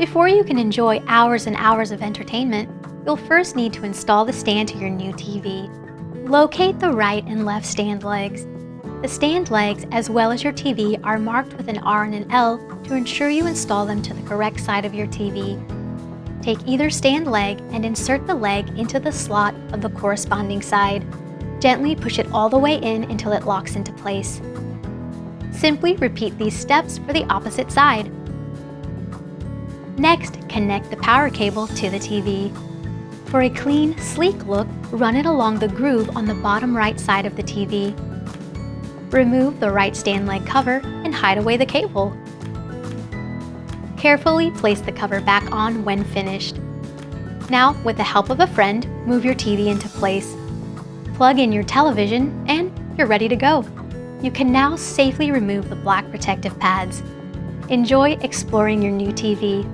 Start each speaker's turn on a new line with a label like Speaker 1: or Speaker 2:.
Speaker 1: Before you can enjoy hours and hours of entertainment, you'll first need to install the stand to your new TV. Locate the right and left stand legs. The stand legs, as well as your TV, are marked with an R and an L to ensure you install them to the correct side of your TV. Take either stand leg and insert the leg into the slot of the corresponding side. Gently push it all the way in until it locks into place. Simply repeat these steps for the opposite side. Next, connect the power cable to the TV. For a clean, sleek look, run it along the groove on the bottom right side of the TV. Remove the right stand leg cover and hide away the cable. Carefully place the cover back on when finished. Now, with the help of a friend, move your TV into place. Plug in your television and you're ready to go. You can now safely remove the black protective pads. Enjoy exploring your new TV.